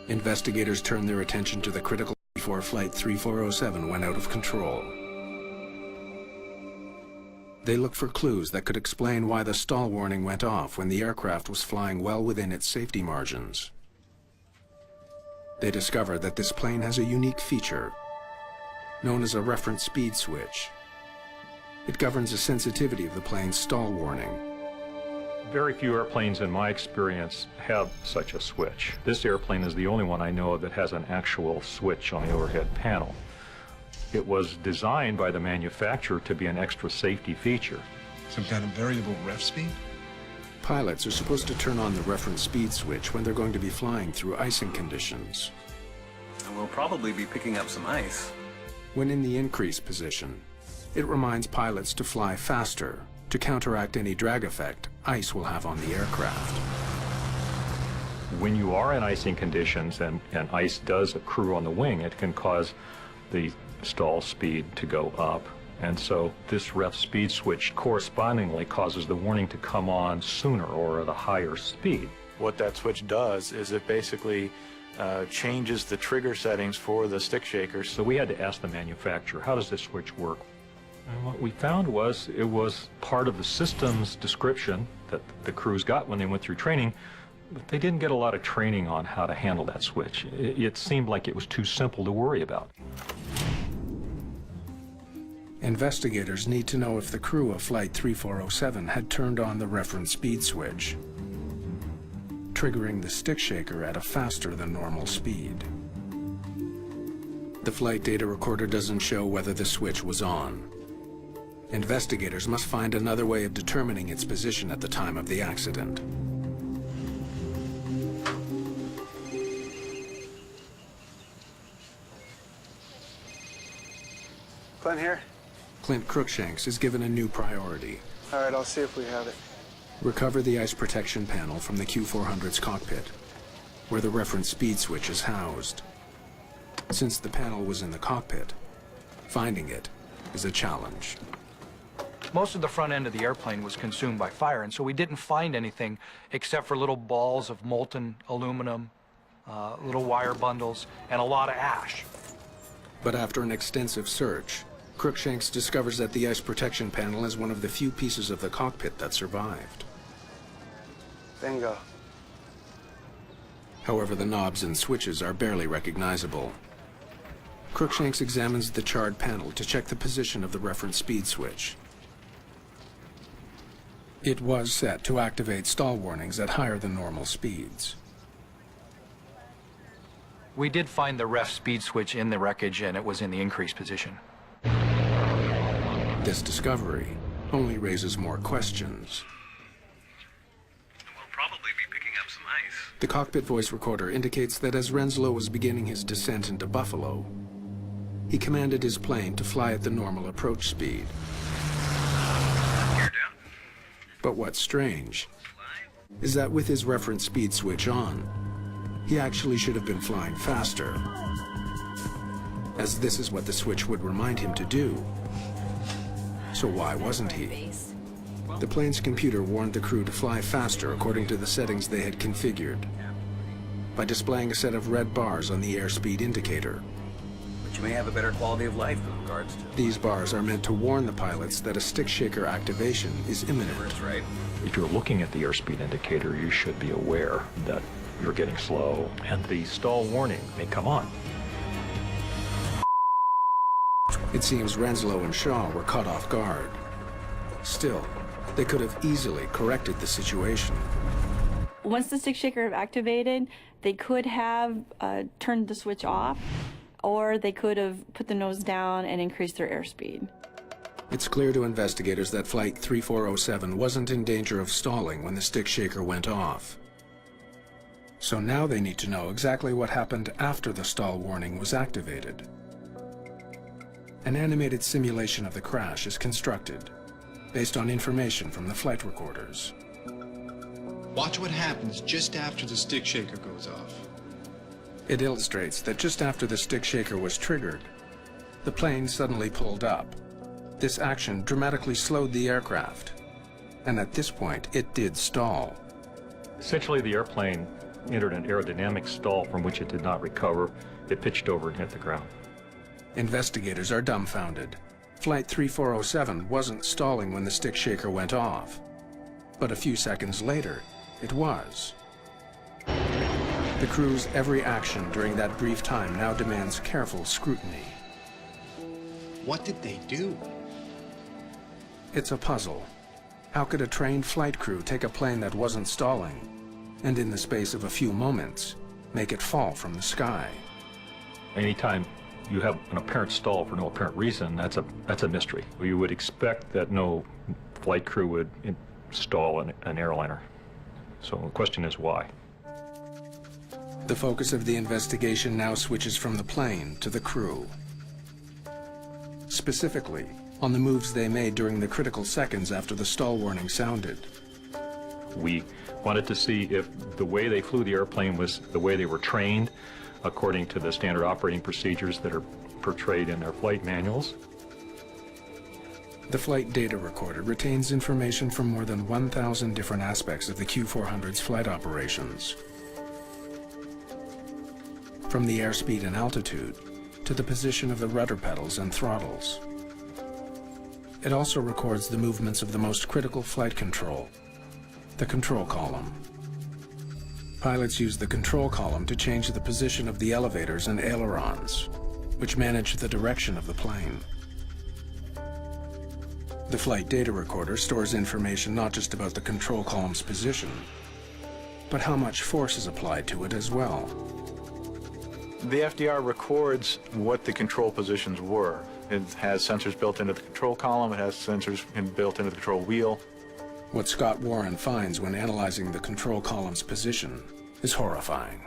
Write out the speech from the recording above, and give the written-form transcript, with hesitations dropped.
Investigators turned their attention to the critical before Flight 3407 went out of control. They looked for clues that could explain why the stall warning went off when the aircraft was flying well within its safety margins. They discovered that this plane has a unique feature, known as a reference speed switch. It governs the sensitivity of the plane's stall warning. Very few airplanes in my experience have such a switch. This airplane is the only one I know of that has an actual switch on the overhead panel. It was designed by the manufacturer to be an extra safety feature. Some kind of variable ref speed? Pilots are supposed to turn on the reference speed switch when they're going to be flying through icing conditions. And we'll probably be picking up some ice. When in the increase position, it reminds pilots to fly faster to counteract any drag effect ice will have on the aircraft. When you are in icing conditions and ice does accrue on the wing, it can cause the stall speed to go up. And so this ref speed switch correspondingly causes the warning to come on sooner or at a higher speed. What that switch does is it basically changes the trigger settings for the stick shakers. So we had to ask the manufacturer, how does this switch work? And what we found was it was part of the system's description that the crews got when they went through training, but they didn't get a lot of training on how to handle that switch. It seemed like it was too simple to worry about. Investigators need to know if the crew of Flight 3407 had turned on the reference speed switch, triggering the stick shaker at a faster than normal speed. The flight data recorder doesn't show whether the switch was on. Investigators must find another way of determining its position at the time of the accident. Clint here. Clint Crookshanks is given a new priority. All right, I'll see if we have it. Recover the ice protection panel from the Q400's cockpit, where the reference speed switch is housed. Since the panel was in the cockpit, finding it is a challenge. Most of the front end of the airplane was consumed by fire, and so we didn't find anything except for little balls of molten aluminum, little wire bundles, and a lot of ash. But after an extensive search, Crookshanks discovers that the ice protection panel is one of the few pieces of the cockpit that survived. Bingo. However, the knobs and switches are barely recognizable. Crookshanks examines the charred panel to check the position of the reference speed switch. It was set to activate stall warnings at higher than normal speeds. We did find the ref speed switch in the wreckage, and it was in the increased position. This discovery only raises more questions. We'll probably be picking up some ice. The cockpit voice recorder indicates that as Renslow was beginning his descent into Buffalo, he commanded his plane to fly at the normal approach speed. Gear down. But what's strange is that with his reference speed switch on, he actually should have been flying faster, as this is what the switch would remind him to do. So why wasn't he? The plane's computer warned the crew to fly faster according to the settings they had configured, by displaying a set of red bars on the airspeed indicator. But you may have a better quality of life with regards to... These bars are meant to warn the pilots that a stick shaker activation is imminent. That's right. If you're looking at the airspeed indicator, you should be aware that you're getting slow and the stall warning may come on. It seems Renslow and Shaw were caught off guard. Still, they could have easily corrected the situation. Once the stick shaker activated, they could have turned the switch off, or they could have put the nose down and increased their airspeed. It's clear to investigators that Flight 3407 wasn't in danger of stalling when the stick shaker went off. So now they need to know exactly what happened after the stall warning was activated. An animated simulation of the crash is constructed, based on information from the flight recorders. Watch what happens just after the stick shaker goes off. It illustrates that just after the stick shaker was triggered, the plane suddenly pulled up. This action dramatically slowed the aircraft, and at this point, it did stall. Essentially, the airplane entered an aerodynamic stall from which it did not recover. It pitched over and hit the ground. Investigators are dumbfounded. Flight 3407 wasn't stalling when the stick shaker went off. But a few seconds later, it was. The crew's every action during that brief time now demands careful scrutiny. What did they do? It's a puzzle. How could a trained flight crew take a plane that wasn't stalling, and in the space of a few moments, make it fall from the sky? Anytime you have an apparent stall for no apparent reason, that's a mystery. You would expect that no flight crew would stall an airliner. So the question is why? The focus of the investigation now switches from the plane to the crew. Specifically, on the moves they made during the critical seconds after the stall warning sounded. We wanted to see if the way they flew the airplane was the way they were trained, according to the standard operating procedures that are portrayed in their flight manuals. The flight data recorder retains information from more than 1,000 different aspects of the Q400's flight operations. From the airspeed and altitude to the position of the rudder pedals and throttles. It also records the movements of the most critical flight control, the control column. Pilots use the control column to change the position of the elevators and ailerons, which manage the direction of the plane. The flight data recorder stores information not just about the control column's position, but how much force is applied to it as well. The FDR records what the control positions were. It has sensors built into the control column, it has sensors built into the control wheel. What Scott Warren finds when analyzing the control column's position is horrifying.